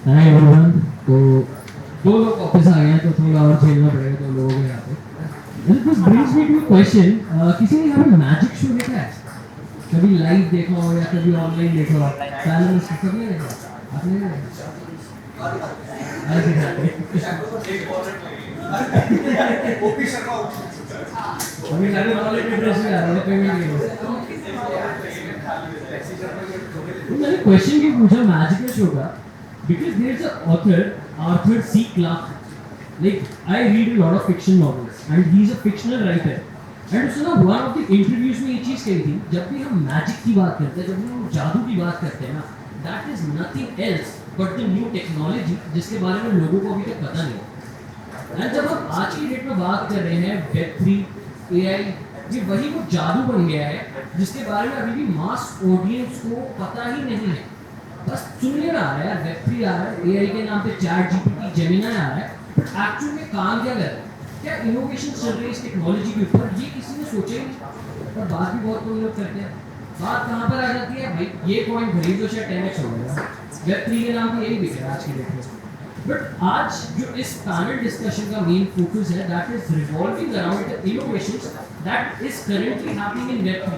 Hi everyone. तो दो लोग वापस आ गए हैं तो थोड़ा और झेलना पड़ेगा तो लोग हैं यहाँ पे। This brings me to question, किसी ने यहाँ पे मैजिक शो देखा है? कभी लाइव देखा हो या कभी ऑनलाइन देखा हो? पैनलिस्ट सबने देखा? आपने नहीं देखा? आज दिखाते ओपी शर्मा अभी जाने वाले के ड्रेस में आ रहा है पेमेंट के लिए। तो मैंने क्वेश्चन क्यों पूछा मैजिकल शो का? Because there is an author, Arthur C. Clarke. Like I read a lot of fiction novels, and he's a fictional writer. And उसने ना one of the interviews में ये चीज़ कही थी, जब भी हम मैजिक की बात करते हैं, जब भी हम जादू की बात करते हैं ना, that is nothing else but the new technology जिसके बारे में लोगों को अभी तक पता नहीं है। And जब हम आज की डेट में बात कर रहे हैं Web3, AI, ये वही वो जादू बन गया है जिसके बारे में अभी भी मास ऑडियंस को पता ही नहीं है। बस सुनने में आ रहा है यार, Web3 आ रहा है, एआई के नाम पे चैट जीपीटी जेमिनाई आ रहा है, बट एक्चुअल में काम क्या कर रहा है? क्या इनोवेशन चल रही है इस टेक्नोलॉजी के ऊपर? ये किसी ने सोचा ही नहीं। और बात भी बहुत कम लोग करते हैं। बात कहाँ पर आ जाती है भाई, ये कॉइन खरीदो शायद 10x हो गया। Web3 के नाम पे यही बिक रहा है आज की डेट में। बट आज जो इस पैनल डिस्कशन का मेन फोकस है, that is revolving around the innovations that is currently happening in Web3,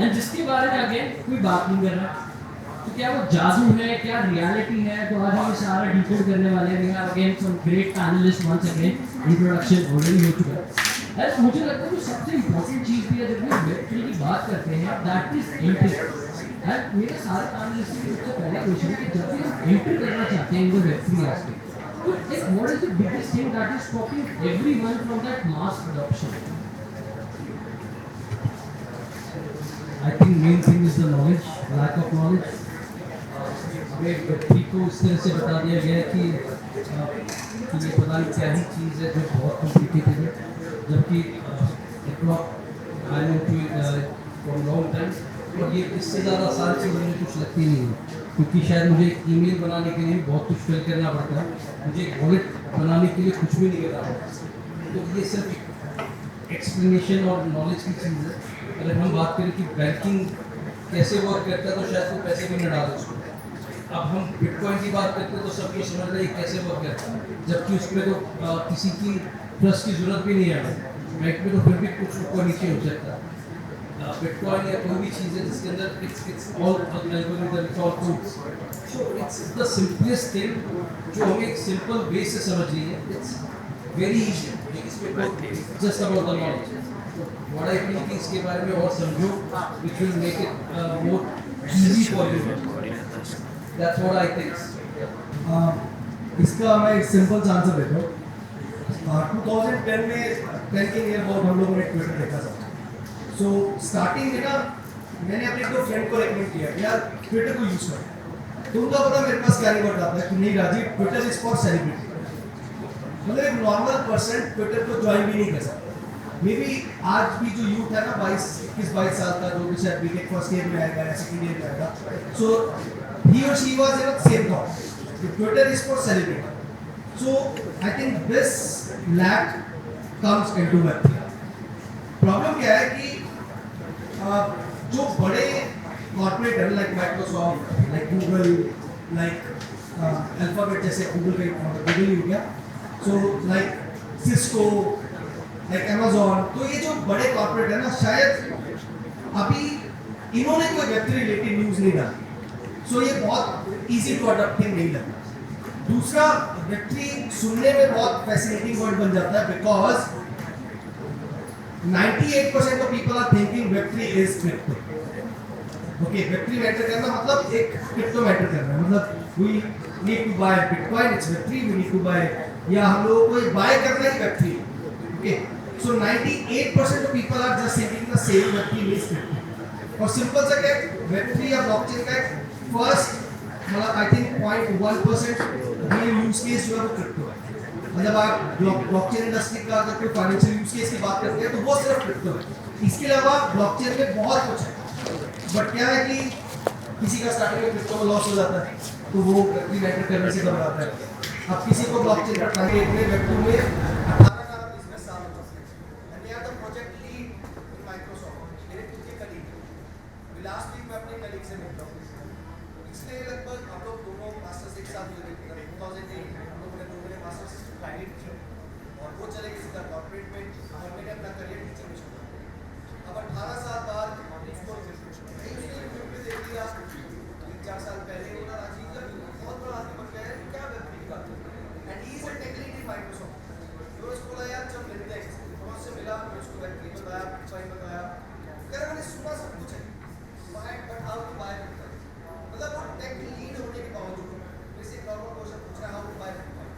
and जिसके बारे में अगेन कोई बात नहीं कर रहा। तो क्या वो जादू है, क्या रियलिटी है? तो आज हम सारा डिकोड करने वाले हैं। We have again some great panelist once again. Introduction already हो चुका है। एंड मुझे लगता है जो सबसे इंपॉर्टेंट चीज़ भी है जब हम Web3 की बात करते हैं, दैट इज एंट्री। एंड मेरे सारे पैनलिस्ट के सबसे पहला क्वेश्चन है कि जब भी हम एंट्री करना चाहते हैं इन द Web3 एस्पेक्ट, तो एक what is the biggest thing that is stopping everyone from that mass adoption? I think main thing is the knowledge, lack of knowledge. हमें व्यक्ति को इस तरह से बता दिया गया है कि ये पता नहीं क्या ही चीज़ है जो बहुत कॉम्प्लिकेटेड है, जबकि आई नो कि फॉर लॉन्ग टाइम और ये इससे ज़्यादा आसान चीज़ मुझे कुछ लगती नहीं है, क्योंकि शायद मुझे एक ईमेल बनाने के लिए बहुत कुछ फिल करना पड़ता है, मुझे एक वॉलेट बनाने के लिए कुछ भी नहीं करना पड़ता। तो ये सिर्फ एक्सप्लेनेशन और नॉलेज की चीज़ है। अगर हम बात करें कि बैंकिंग कैसे वर्क करता है तो शायद कोई पैसे भी न डाले उसको। अब हम बिटकॉइन की बात करते हैं तो सबको समझ रहे हैं कैसे वर्क करता है, जबकि उसमें तो किसी की ट्रस्ट की जरूरत भी नहीं है। बैंक में तो फिर भी कुछ ऊपर नीचे हो सकता है। बिटकॉइन या कोई भी चीज़ है जिसके अंदर it's all algorithm, it's all codes, so it's the simplest thing जो हमें एक सिंपल वे से समझनी है। इट्स वेरी इजी, इसमें just about the knowledge. What I feel कि इसके बारे में और समझो, which will make it more easy for you. That's what I think. इसका मैं एक सिंपल सा आंसर देता हूँ। 2010 में 10 के ईयर बाद हम लोगों ने ट्विटर देखा था। सो स्टार्टिंग में ना मैंने अपने दो फ्रेंड को रेकमेंड किया कि यार ट्विटर को यूज़ कर। तो उनका पता मेरे पास क्या रिवर्ट आता है कि नहीं Rajeev, Twitter is for celebrity. मतलब एक नॉर्मल पर्सन ट्विटर को ज्वाइन भी नहीं कर सकता। मे बी आज भी जो यूथ है ना 21-22 साल का, जो भी शायद बीटेक फर्स्ट ईयर में आएगा या सेकंड ईयर में आएगा, सो he or she was in the same thought. The Twitter is for celebrity. So I think this lack comes into Web3. Problem क्या है कि जो बड़े कॉर्पोरेट है like Microsoft, like Google, like alphabet जैसे Google का गूगल ही हो गया, so like Cisco, like Amazon, तो ये जो बड़े कॉर्पोरेट है ना, शायद अभी इन्होंने कोई Web3 रिलेटेड न्यूज़ नहीं डाली। सो ये बहुत इजी टू अडॉप्ट थिंग नहीं लगता। दूसरा, Web3 सुनने में बहुत फैसिनेटिंग वर्ड बन जाता है because 98% of people are thinking Web3 is crypto. Okay, Web3 matter करना मतलब एक क्रिप्टो मैटर करना है, मतलब we need to buy bitcoin, it's Web3, we need to buy, या हम लोगों को बाय करना ही Web3। Okay, so 98% of people are just thinking the same Web3 is crypto. और सिंपल सा क्या है, Web3 या ब्लॉकचेन का फर्स्ट मतलब I think 0.1% real use case जो है वो क्रिप्टो है। मतलब आप ब्लॉकचेन इंडस्ट्री का अगर कोई फाइनेंशियल यूज केस की बात करते हैं तो वो सिर्फ क्रिप्टो है। इसके अलावा ब्लॉकचेन में बहुत कुछ है, बट क्या है कि किसी का स्टार्टिंग में क्रिप्टो में लॉस हो जाता है तो वो Web3 मैटर करने से घबराता है। अब किसी को ब्लॉकचेन का टारगेट में Web2 में 18 का बिजनेस साल हो सकता है। And they are the project lead in Microsoft. मेरे खुद के कलीग, लास्ट वीक मैं अपने कलीग से मिलता हूँ, पिछले लगभग हम लोग दोनों मास्टर्स एक साथ हुए थे 2008 में हम लोगों ने दोनों ने मास्टर्स ग्रेजुएट किया और वो चले गए सीधा कॉर्पोरेट में और मैंने अपना करियर टीचिंग में छोड़ा। अब 18 साल बाद उसको यूट्यूब पे देख लिया 3-4 साल पहले वो ना राजीव का बहुत बड़ा आदमी बन गया है क्या वेब की बात है and he is a tech lead in Microsoft. तो उसको बोला यार जब मिलते हैं तो उससे मिला मैं उसको वेब की बताया बिटकॉइन बताया कह रहा मैंने सुना सब कुछ है buy but how to buy bitcoin मतलब वो टेक लीड होने के बावजूद वैसे नॉर्मल क्वेश्चन पूछ रहा है हाउ टू बाय बिटकॉइन।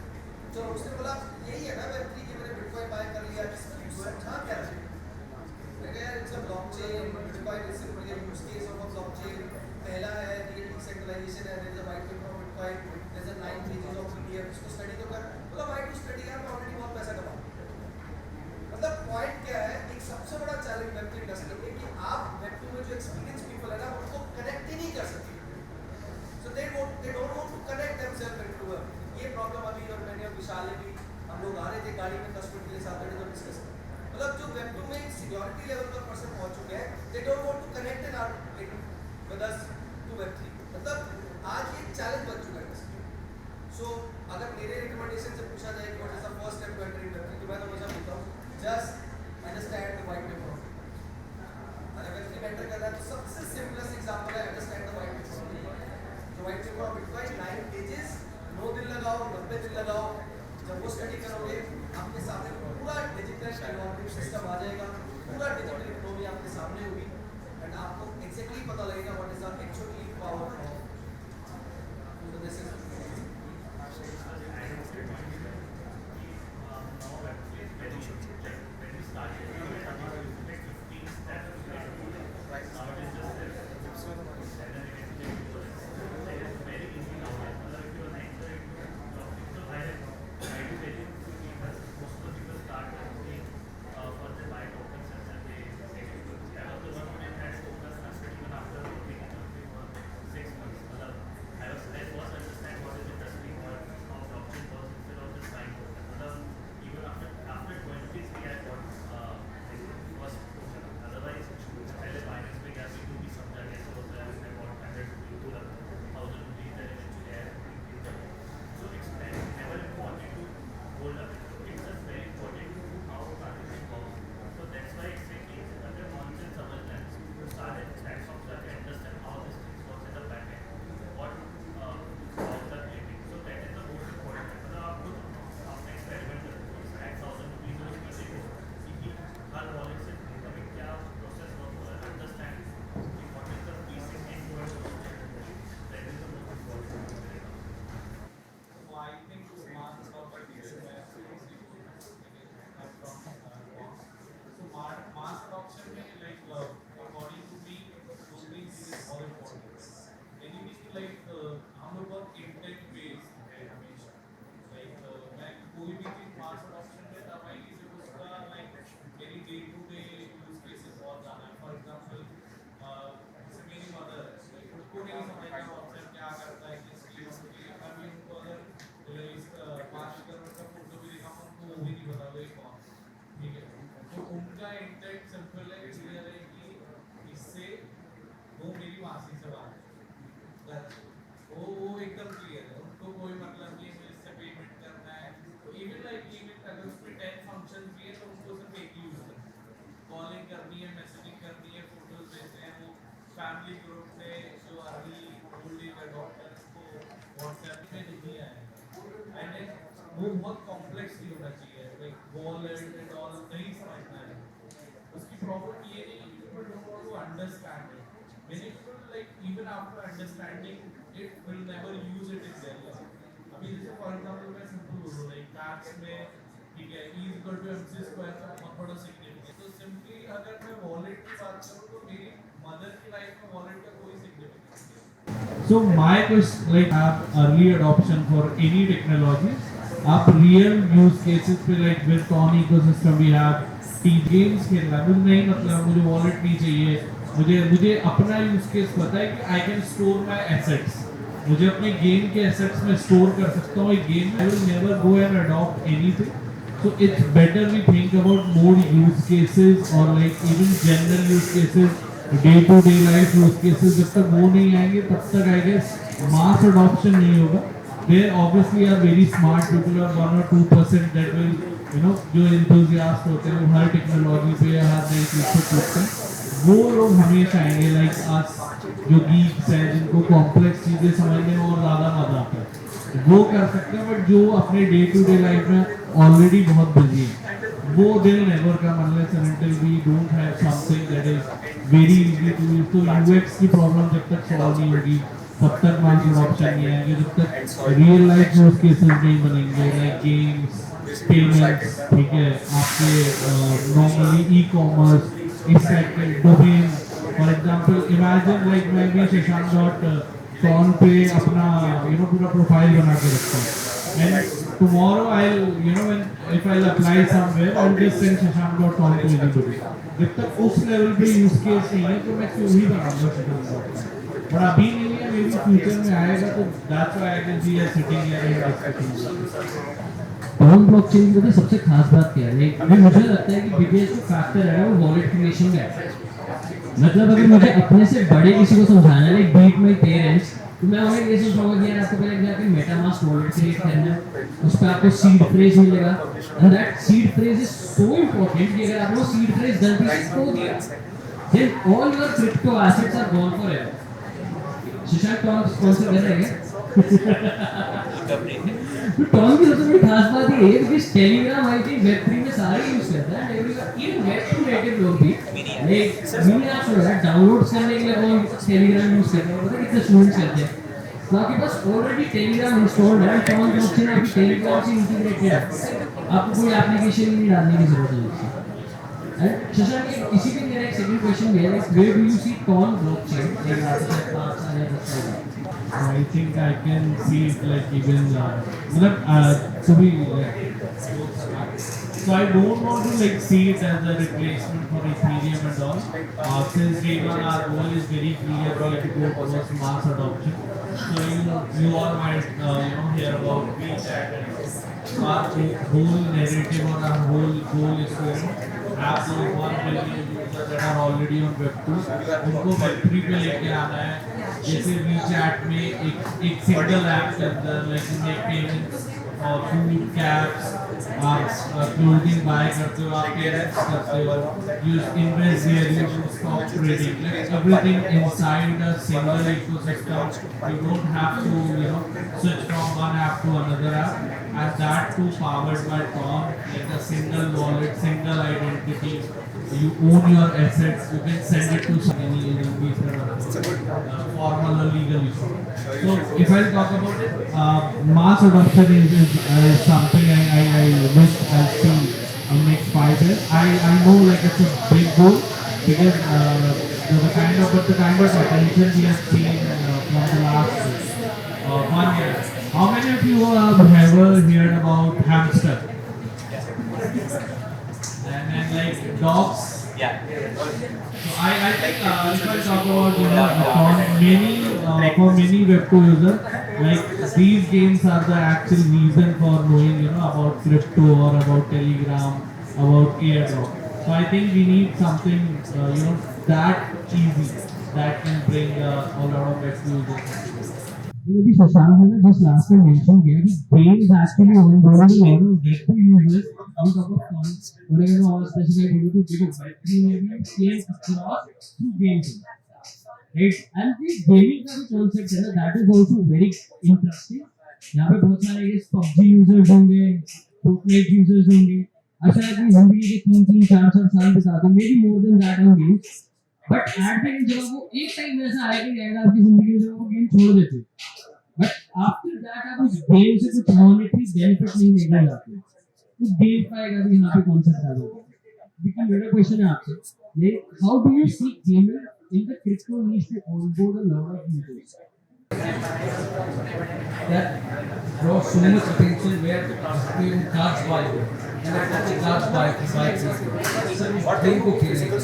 चलो उसने बोला यही है ना वेब की कि मैंने बिटकॉइन बाय कर लिया इसमें यूज समझा क्या है it's a blockchain, Bitcoin is simply a use case of a blockchain. पहला है कि decentralization है, there is a white paper of Bitcoin, there is a 9 pages of PDF, इसको study तो कर, मतलब why to study यार मैं already बहुत पैसा कमा। मतलब point क्या है, एक सबसे बड़ा challenge web की industry में कि आप web 2 में जो experienced people है ना उनको connect ही नहीं कर सकते। So they don't want to connect themselves into web। ये problem अभी और मैंने और विशाल ने भी हम लोग आ रहे थे गाड़ी में 10 मिनट के लिए साथ बैठे तो डिस्कस करें। मतलब जो वेब 2 में सिक्योरिटी लेवल पर पर्सन पहुंच चुके हैं they don't want to connect in hour with us to web 3 मतलब आज ये चैलेंज बन चुका है। सो अगर मेरे रिकमेंडेशन से पूछा जाए what is the first step to enter in web 3 तो मैं हमेशा बोलता हूं just understand the white paper. अगर वेब 3 में एंटर करना है तो सबसे सिंपलेस्ट एग्जांपल है अंडरस्टैंड द व्हाइट पेपर। जो white paper of bitcoin 9 pages 9 दिन लगाओ 90 दिन लगाओ जब वो स्टडी करोगे आपके सामने पूरा डिजिटल इकोनॉमिक सिस्टम आ जाएगा पूरा डिजिटल इकोनॉमी आपके सामने होगी एंड आपको एग्जैक्टली पता लगेगा what is the actually power of this is family group में जो अर्ली ओल्ड एज डॉक्टर्स को व्हाट्सएप में नहीं आया एंड वो बहुत कॉम्प्लेक्स नहीं होना चाहिए लाइक वॉलेट एंड ऑल नहीं समझना है उसकी प्रॉब्लम ये नहीं कि people don't want to understand it many people like even after understanding it will never use it in their life अभी जैसे फॉर एग्जांपल मैं सिंपल बोलूं लाइक मैथ्स में ठीक है e equal to mc square का बहुत बड़ा सिग्निफिकेंस तो सिंपली अगर मैं वॉलेट की बात करूं तो मेरी मदर की लाइफ में वॉलेट का कोई सिग्निफिकेंस नहीं। So my question, like आप early adoption for any technology, आप real use cases पे like with Tron ecosystem we have T games खेलना मुझे नहीं मतलब मुझे wallet नहीं चाहिए मुझे अपना use case पता है कि I can store my assets मुझे अपने गेम के assets में store कर सकता हूँ एक game I will never go and adopt anything so it's better we think about more use cases or like even general use cases day to day life use cases जब तक वो नहीं आएंगे तब तक आई गेस मास अडॉप्शन नहीं होगा. There obviously are very smart people or 1 or 2% that will जो enthusiast होते हैं वो हर टेक्नोलॉजी पे हर नई चीज पे करते हैं, वो लोग हमेशा आएंगे. लाइक आज जो गीक्स हैं जिनको कॉम्प्लेक्स चीजें समझने में और ज़्यादा मजा आता है वो कर सकते हैं. बट जो अपने डे टू डे लाइफ में ऑलरेडी बहुत बिजी है वो they'll never come unless and until we don't have something that is very easy to use. तो यूएक्स की प्रॉब्लम जब तक सॉल्व नहीं होगी तब तक मास अडॉप्शन नहीं आएंगे, जब तक रियल लाइफ यूज केसेस नहीं बनेंगे लाइक गेम्स पेमेंट्स, ठीक है, आपके नॉर्मली ई कॉमर्स इस टाइप के domain. For example imagine like मैं भी shashank.com पे अपना पूरा प्रोफाइल बना के रखता हूँ and tomorrow if I'll apply somewhere I'll just send shashank.com to anybody. जब तक उस लेवल पे यूज केस नहीं है तो मैं क्यों ही बनाऊंगा shashank.com. और अभी नहीं है, मेरी फ्यूचर में आएगा तो that's why I can see us sitting here and discussing. TON blockchain की सबसे खास बात क्या है, मुझे लगता है कि बिगेस्ट फैक्टर है वो वॉलेट क्रिएशन का है. मतलब अगर मुझे अपने से बड़े किसी को समझाना है लाइक बीट माय पेरेंट्स, तो मैं उन्हें ये समझाऊंगा कि यार आपको पहले जाके मेटामास्क वॉलेट क्रिएट करना है, उस पर आपको सीड फ्रेज मिलेगा and that seed phrase is so important कि अगर आपने वो सीड फ्रेज गलती से खो दिया then all your crypto assets are gone forever. Shashank TON sponsor कर रहे हैं. तो टॉन की सबसे बड़ी खास बात ये है कि टेलीग्राम आई थिंक वेब3 में सारे यूज करते हैं एवरीवन, इवन वेब2 नेटिव लोग भी लाइक मिनी ऐप्स वगैरह डाउनलोड्स करने के लिए वो टेलीग्राम यूज करते हैं. पता है कितने स्टूडेंट्स करते हैं, तो आपके पास ऑलरेडी टेलीग्राम इंस्टॉल्ड है, टॉन ब्लॉकचेन आपकी टेलीग्राम से इंटीग्रेटेड है, आपको कोई एप्लीकेशन ही नहीं डालने की जरूरत है. एंड शशांक इसी पे मेरा एक सेकंड क्वेश्चन है like where do you see TON blockchain like आपके साथ 5 साल या 10 साल. I think I can see it like even to be so I don't want to like see it as a replacement for Ethereum and all. Since day one our goal is very clear, we to go towards mass adoption. So you all might hear about WeChat and our whole narrative or our whole goal is to have those 1 billion users that are already on Web2 उनको Web3 पे लेके आना है. जैसे WeChat में एक single app के अंदर लाइक मेक पेमेंट्स और फूड कैब्स, आप क्लोथिंग बाय करते हो, आप पेरेंट्स करते हो, you invest there, you stock trading, like everything inside a single ecosystem. You don't have to switch from one app to another app, and that too powered by Tom, like a single wallet, single identity. You own your assets, you can send it to any formal or legal issue. So if I talk about it, mass adoption is something I wish I'll see in next 5 years. I know like it's a big goal because the kind of attention we have seen from the last 1 year. How many of you have ever heard about hamster? And like dogs? Yeah. So I think if I talk about for many Web2 users, like these games are the actual reason for knowing about crypto or about Telegram, about airdrop. So I think we need something that easy that can bring a lot of Web2 users. अभी शशांक ने जिस last में mention किया कि games actually onboarding और get to users out of cons और अगर और स्पेसिफिक बोलूं तो देखो बैटरी में भी games across to games right. And the gaming का जो कांसेप्ट है ना that is also very interesting. यहां पे बहुत सारे PUBG यूजर्स होंगे, Fortnite यूजर्स होंगे, अच्छा है कि जिंदगी के 3-3 4 साल बिता दें, may be more than that on games. But at the end जब वो एक टाइम ऐसा आएगा जाएगा आपकी जिंदगी में जब वो गेम छोड़ देते, बट आफ्टर दैट आप उस गेम से कुछ मॉनेटरी बेनिफिट नहीं लेकर जाते, तो गेम पाएगा भी यहाँ पे कॉन्सेप्ट आ जाएगा. लेकिन मेरा क्वेश्चन है आपसे, ये how do you see gaming in the crypto niche to onboard a lot of users? That draws so much attention where people cards buy and actually cards buy को खेलने का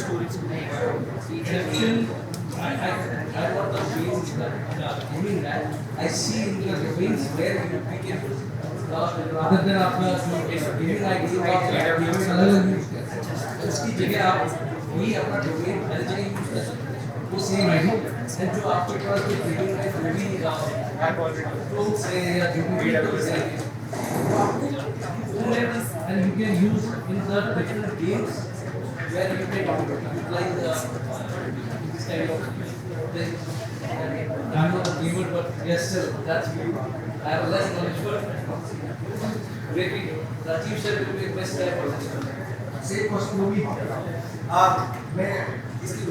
I want the games that are doing that. I see in the domains where we can rather than आपका gaming ID आप gaming अलग use करते हैं, इसकी जगह आप वही अपना डोमेन हर जगह यूज कर सकते हैं. वो सेम आईडी एंड जो आपके पास जो ट्रेडिंग है वो भी क्लोथ्स है या जो भी tools है वो आपको and you can use in the different games where you can utilize this kind of thing. I'm not a gamer, but yes, still that's me. I have less knowledge, but maybe Rajiv sir will be best guy for this. Same question वो भी मैं इसकी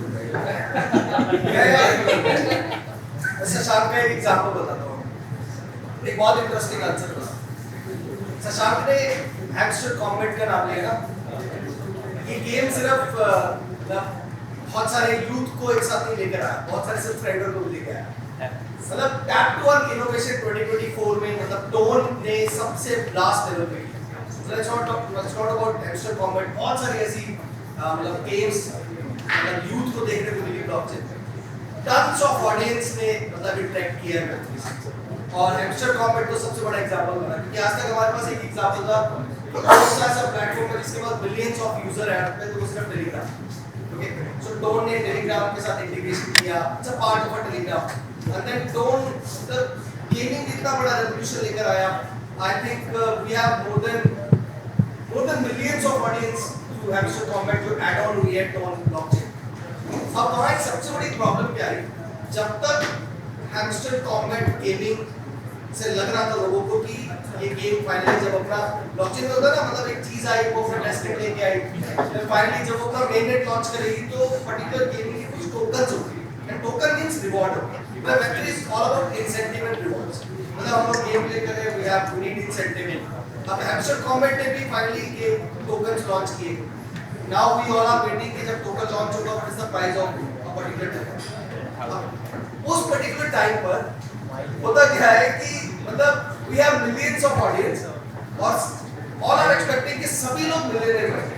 शशांक का एक example बताता हूँ, एक बहुत इंटरेस्टिंग आंसर था। शशांक ने हैमस्टर कॉम्बैट का नाम लिया ना, ये गेम सिर्फ बहुत सारे यूथ को एक साथ नहीं लेकर आया, बहुत सारे सिर्फ फ्रेंडों को लेकर आया। मतलब टैप टू अर्न इनोवेशन 2024 में मतलब टोन ने सबसे लास्ट लेवल पे किया। let's not about hamster combat, बहुत सारी ऐसी मतलब गेम्स मतलब यूथ को देखने को मिली ब्लॉकचेन पे, टन्स ऑफ ऑडियंस ने मतलब इंटरेक्ट किया है और हैमस्टर कॉम्बैट तो सबसे बड़ा एग्जांपल बना, क्योंकि आज तक हमारे पास एक एग्जांपल था बहुत सारा सब प्लेटफॉर्म है जिसके पास बिलियंस ऑफ यूजर है पे, तो वो सिर्फ टेलीग्राम। ओके, सो टोन ने टेलीग्राम के साथ इंटीग्रेशन किया, it's a part of a Telegram and then TON the gaming इतना बड़ा रेवोल्यूशन लेकर आया। I think we have more than millions of audience to hamster combat to add on react on blockchain. अब हमारी सबसे बड़ी problem क्या है, जब तक hamster combat गेमिंग से लग रहा था लोगों को कि ये गेम फाइनली जब अपना ब्लॉकचेन में होता ना, मतलब एक चीज आई वो फिर टेस्टिंग लेके आई, फिर फाइनली जब वो अपना मेननेट लॉन्च करेगी तो पर्टिकुलर गेमिंग की कुछ टोकन्स होंगे एंड टोकन मींस रिवॉर्ड होगा। मतलब actually is all about incentive and rewards, मतलब हम लोग गेम प्ले कर रहे हैं, वी हैव नीड इंसेंटिव। अब हैमस्टर कॉम्बैट ने भी फाइनली ये टोकन्स लॉन्च किए, now we all are waiting कि जब टोकन लॉन्च होगा what is the price of a particular time. उस पर्टिकुलर टाइम पर होता क्या है कि मतलब we have millions of audience और ऑल आर एक्सपेक्टिंग कि सभी लोग मिलियनेयर बने।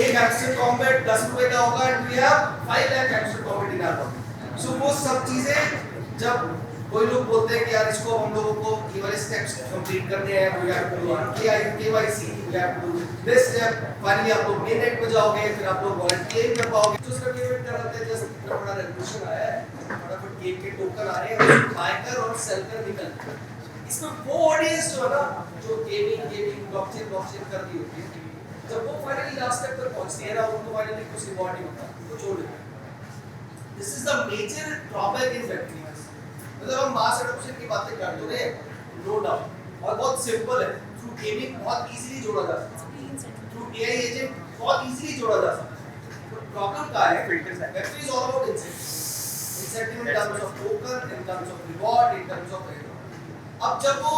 एक हैमस्टर कॉम्बैट 10 रुपए का होगा and we have 5 lakh Hamster Kombat in our pocket. So वो सब चीजें जब कोई लोग बोलते हैं कि यार इसको हम लोगों को ये वाले स्टेप्स कंप्लीट करने हैं, we have to do KYC, we have to do this step, finally आप लोग मेननेट पे जाओगे, फिर आप लोग वॉलेट क्लेम कर पाओगे। तो उसका पेमेंट कराते हैं, जस्ट इतना बड़ा रेवोल्यूशन आया है, फटाफट गेम के टोकन आ रहे हैं, बाय कर और सेल कर निकल। इसमें वो ऑडियंस जो है ना, जो गेमिंग ब्लॉकचेन कर रही होती है, जब वो फाइनली लास्ट स्टेप तक पहुंचती है ना, उनको फाइनली कुछ रिवॉर्ड नहीं होता, वो छोड़ देते हैं। This is the major drawback in web3. मतलब हम मास एडॉप्शन की बातें कर तो रहे, नो डाउट, और बहुत सिंपल है, थ्रू गेमिंग बहुत इजीली जोड़ा जा सकता है, थ्रू एआई एजेंट बहुत इजीली जोड़ा जा सकता है। तो प्रॉब्लम क्या है, Web3 is all about incentive in terms of token, in terms of reward, in terms of everything. अब जब वो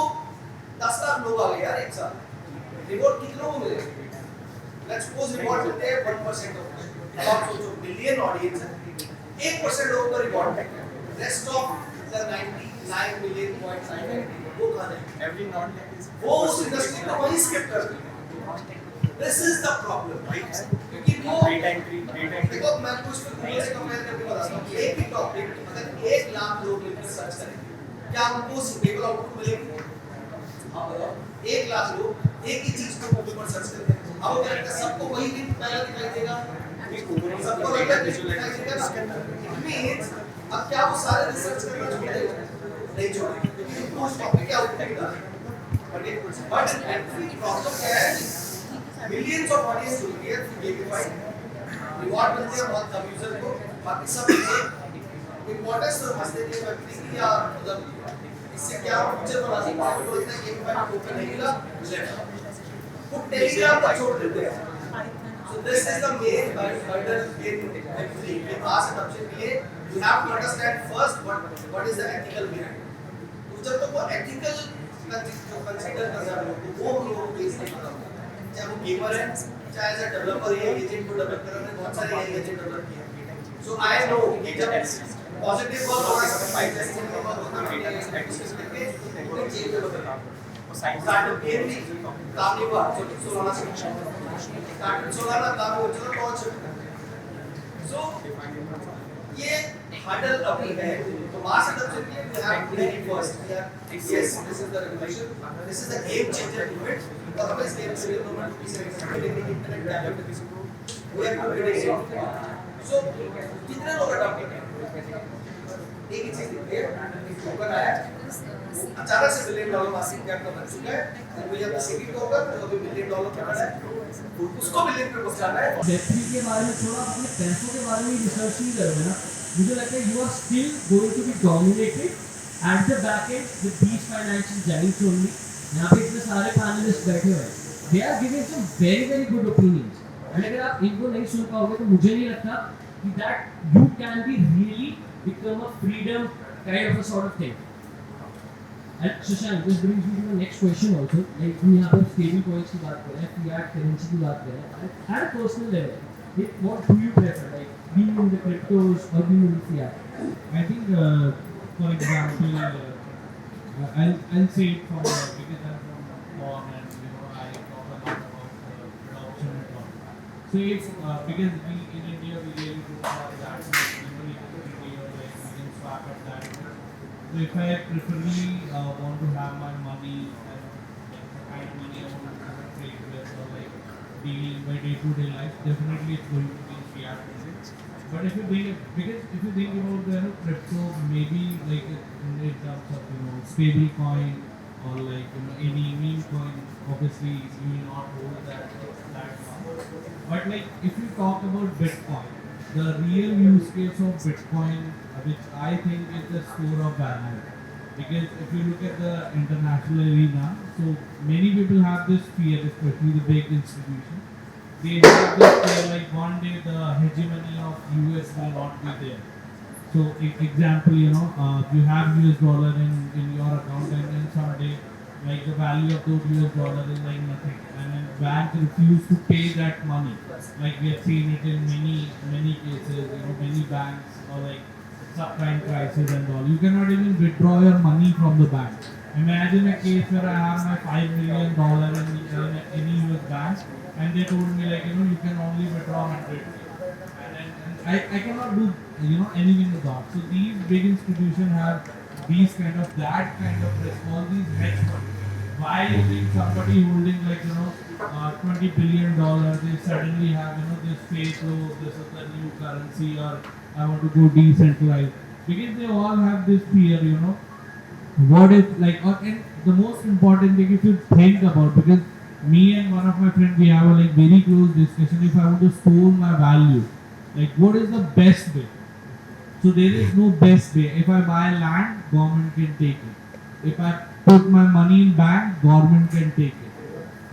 10 लाख लोग आ गए यार एक साथ, रिवॉर्ड कितनों को मिलेगा? लेट्स सपोज रिवॉर्ड मिलते हैं 1% ऑफ, अब आप सोचो मिलियन ऑडियंस है, 1% लोगों को रिवॉर्ड मिलता है, रेस्ट ऑफ 99 million points वो कहाँ जाएंगे? Every non-tech is वो उस इंडस्ट्री को वहीं स्किप कर देंगे। This is the problem, right? क्योंकि वो देखो मैं कुछ गूगल से कंपेयर करके बताता हूँ, एक ही टॉपिक अगर 1 लाख लोग मिलकर सर्च करेंगे, क्या उनको सुटेबल आउटपुट मिलेगी? हाँ बताओ, 1 लाख लोग एक ही चीज को गूगल पर सर्च करते हैं, अब क्या लगता है सबको वही लिंक पहला दिखाई देगा? सबको अलग दिखाई देगा ना? It means अब क्या वो सारे रिसर्च करना छोड़ देंगे? नहीं छोड़ेंगे, क्योंकि उनको उस टॉपिक के आउटपुट मिला है। बट प्रॉब्लम क्या है, मिलियंस ऑफ ऑडियंस जुड़ती है, गेमिफाइड रिवॉर्ड मिलते हैं बहुत कम यूजर को, बाकी सब चीजें इंपॉर्टेंस तो समझते हैं वेब3 या मतलब इससे क्या फ्यूचर बना सकते हैं, तो इतना गेमिफाइड टोकन नहीं मिला, वो टेलीग्राम पर छोड़ देते हैं। So this is the main hurdle in Web3. In mass adoption के लिए you have to understand first what is the ethical behind. तो जब तक वो ethical का जो consider कर रहा है तो वो हम लोगों को बेस नहीं पता होगा। चाहे वो gamer है, चाहे ऐसा developer है, agent को develop कर रहा है, बहुत सारे agent develop किए। So I know कि जब positive work होगा, fight testing का work होगा, practice करके वो change develop करना। स्टार्टअप गेम भी काम नहीं हुआ, सोलाना से स्टार्टअप सोलाना काम हो चलो लॉन्च हो। सो ये हर्डल अभी है, तो मास एडॉप्शन के लिए we have to be first, yes this is the revolution, this is the game changer event, और हमें इस गेम से 2 मिनट की से internet develop we have to be so कितने लोग अडॉप्ट करेंगे? एक ही चीज दिखती है, एक टोकन आया, अचानक से $1 बिलियन मार्केट कैप का बन चुका है, और भैया किसी टोकन जो अभी $1 बिलियन का है, उसको बिलियन पे पहुंचाना है। वेब3 के बारे में थोड़ा अपने पैसों के बारे में रिसर्च नहीं करोगे ना, मुझे लगता है you are still going to be dominated at the back end with these financial giants only. यहाँ पे इतने सारे पैनलिस्ट बैठे हुए हैं, they are giving some very very good opinions, and अगर आप इनको नहीं सुन पाओगे तो मुझे नहीं लगता कि that you can be really become a freedom kind of a sort of thing. And Shashank, this brings me to the next question also. Like we have stable coins की बात कर रहे हैं, fiat currency की बात कर रहे हैं. At a personal level, what do you prefer? Like being in the cryptos or being in the fiat? I think, for example, I'll say it from because I'm from Bonn and I talk a lot about adoption and all. So if because we in India we really don't have that much liquidity or like we can swap at that. So if I preferably want to have my money and like the kind of money I want to trade with or like deal in my day-to-day life, definitely it's going to be fiat only. But if you think, because if you think about the crypto, maybe like in terms of stable coin or like any meme coin, obviously you will not hold that much. But like if you talk about Bitcoin, the real use case of Bitcoin, which I think is the store of value, because if you look at the international arena, so many people have this fear, especially the big institutions. They have this fear like one day the hegemony of US will not be there. So example, you have US dollar in your account and then someday like the value of those US dollar is like nothing and then bank refuse to pay that money. Like we have seen it in many cases, many banks or like subprime crisis and all. You cannot even withdraw your money from the bank. Imagine a case where I have my $5 million in any US bank and they told me like you can only withdraw 100. And I cannot do anything with that. So these big institutions have that kind of risk, all these hedge funds. Why you think somebody holding like $20 billion, they suddenly have this faith, oh this is the new currency or I want to go decentralized, because they all have this fear, what if like and the most important thing if you think about, because me and one of my friends we have a like very close discussion, if I want to store my value, like what is the best way? So there is no best way. If I buy land, government can take it. If I put my money in bank, government can take it.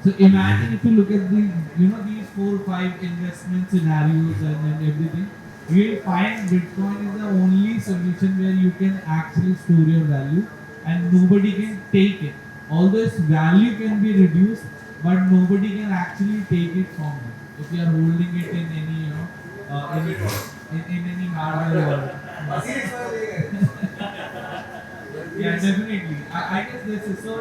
So imagine if you look at these 4 or 5 investment scenarios and everything, you will find Bitcoin is the only solution where you can actually store your value and nobody can take it. Although its value can be reduced, but nobody can actually take it from you if you are holding it in any in any hardware wallet. Yeah, definitely. I guess this is so.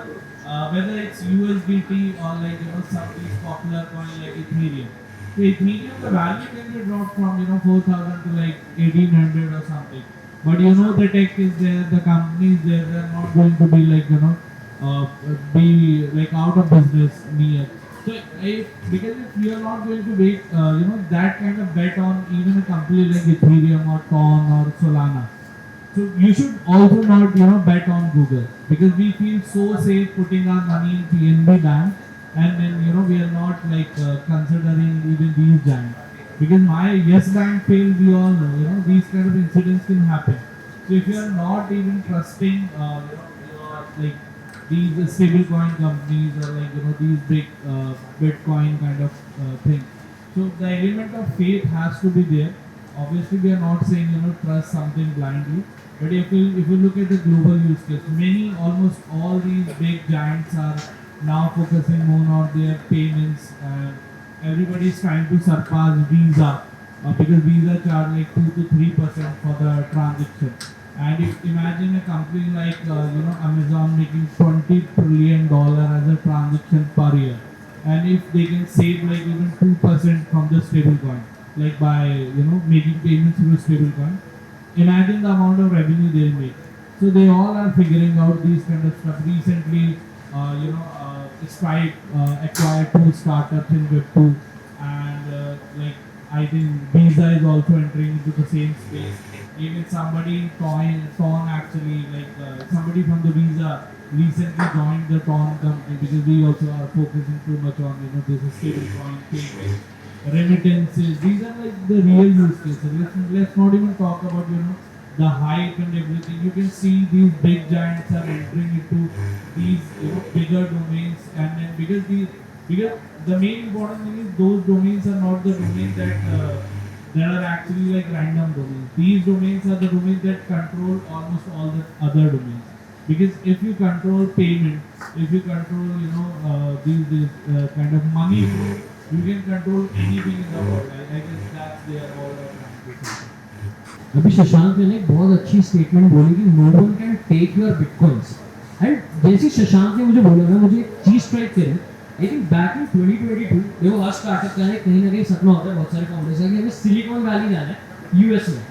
Whether it's USDT or like some of these popular coin like Ethereum. So Ethereum, the value can be dropped from 4,000 to like 1,800 or something. But the tech is there, the company is there. They're not going to be like be like out of business near. So because if you are not going to make that kind of bet on even a company like Ethereum or Tron or Solana. So you should also not bet on Google, because we feel so safe putting our money in PNB Bank and then we are not like considering even these giants. Because my Yes Bank failed, we all know these kind of incidents can happen. So if you are not even trusting like these stable coin companies or like these big Bitcoin kind of thing, so the element of faith has to be there. Obviously we are not saying trust something blindly, but if you look at the global use case, almost all these big giants are now focusing more on their payments, and everybody is trying to surpass Visa because Visa charge like 2 to 3% for the transaction. And if imagine a company like Amazon making $20 trillion as a transaction per year, and if they can save like even 2% from the stablecoin, like by making payments through stablecoin, imagine the amount of revenue they'll make. So they all are figuring out these kind of stuff. Recently, Stripe acquired 2 startups in Web2, and like I think Visa is also entering into the same space. Even somebody in Ton actually, somebody from the Visa recently joined the Ton company because we also are focusing too much on this is stablecoin, payment, remittances. These are like the real use cases. Let's not even talk about the hype and everything. You can see these big giants are entering into these bigger domains, and then because the main important thing is those domains are not the domains that are actually like random domains. These domains are the domains that control almost all the other domains. Because if you control payment, if you control these kind of money flow, you can control anything in the world. I guess that's their all trying. अभी शशांक ने एक बहुत अच्छी statement बोली कि no one can take your bitcoins and जैसे शशांक ने मुझे बोला ना मुझे एक चीज स्ट्राइक करी आई थिंक बैक इन 2022 देखो हर स्टार्टअप का है कहीं ना कहीं सपना होता है बहुत सारे फाउंडर्स का कि हमें सिलिकॉन वैली जाना है यूएस में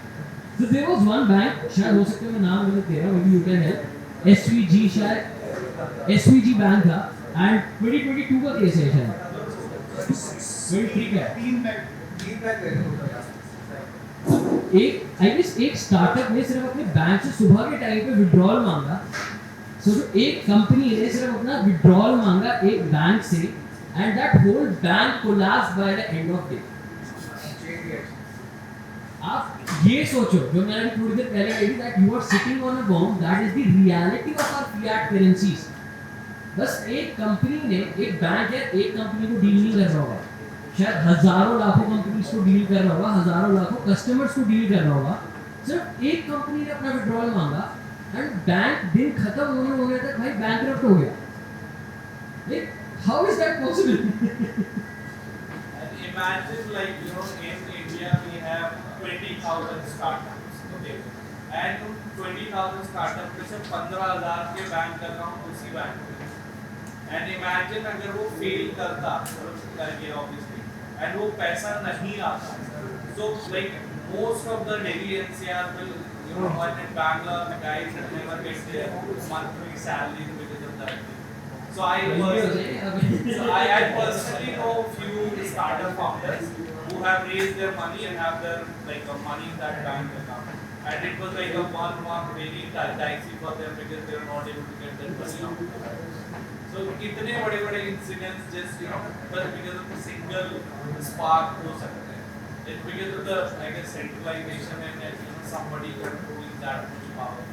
तो देयर वाज वन बैंक शायद हो सकता है मैं नाम गलत दे रहा हूं may be you can help SVG शायद एसवीजी बैंक था एंड 2022 का केस है शायद 23 का तीन बैंक एक आई गेस एक स्टार्टअप ने सिर्फ अपने बैंक से सुबह के टाइम पे विड्रॉल मांगा सो एक कंपनी ने सिर्फ अपना विड्रॉल मांगा एक बैंक से and that whole bank collapse by the end of day आप ये सोचो जो मैंने थोड़ी देर पहले कही that you are sitting on a bomb that is the reality of our fiat currencies बस एक कंपनी ने एक बैंक है एक कंपनी को डील नहीं कर रहा होगा शायद हजारों लाखों कंपनीज को डील कर रहा होगा हजारों लाखों कस्टमर्स को डील कर रहा होगा सिर्फ एक कंपनी ने अपना विड्रॉल मांगा एंड बैंक दिन खत्म होने तक भाई बैंकरप्ट हो गया how is that possible And imagine in India we have 20,000 startups, okay? And 20,000 startups में से 15,000 के बैंक अकाउंट उसी बैंक में and imagine अगर वो फेल करता करके obviously and वो पैसा नहीं आता so most of the Delhi NCR will and in Bangalore the guys will never get their monthly salary because of that so I personally know few startup founders who have raised their money and have their money in that bank account and it was a 1 month very dicey for them because they were not able to get their money out so इतने बड़े incidents just but because of the single spark हो सकते हैं it's because of the I guess centralization and somebody controlling that much power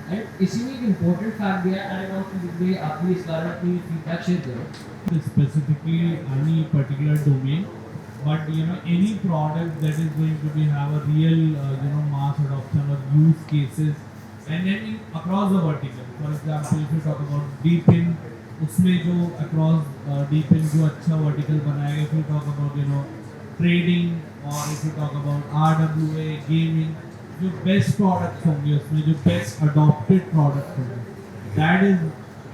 and इसी में एक important fact दिया है अरे आप भी इस बारे में अपनी फीडबैक शेयर करो specifically any particular domain but any product that is going to be have a real mass adoption or use cases and then across the vertical for example if you talk about deepin उसमें जो across deepin जो अच्छा vertical बनाएगा if you talk about trading or if you talk about RWA gaming जो best products होंगे उसमें जो best adopted products होंगे that is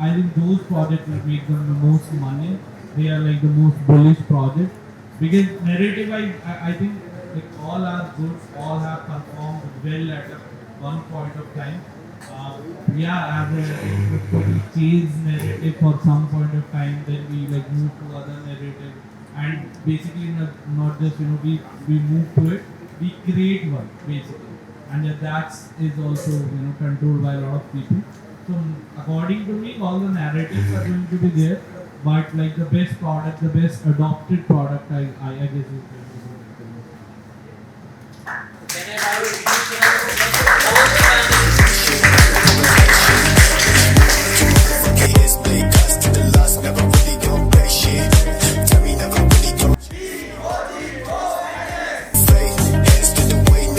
I think those project will make them the most money they are like the most bullish project because narrative I think like all are good, all have performed well at one point of time. Yeah, as a chase narrative for some point of time, then we like move to other narrative, and basically not just we move to it, we create one basically, and that is also controlled by a lot of people. So according to me, all the narratives are going to be there, but like the best product, the best adopted product, I guess is going to be. Can I have a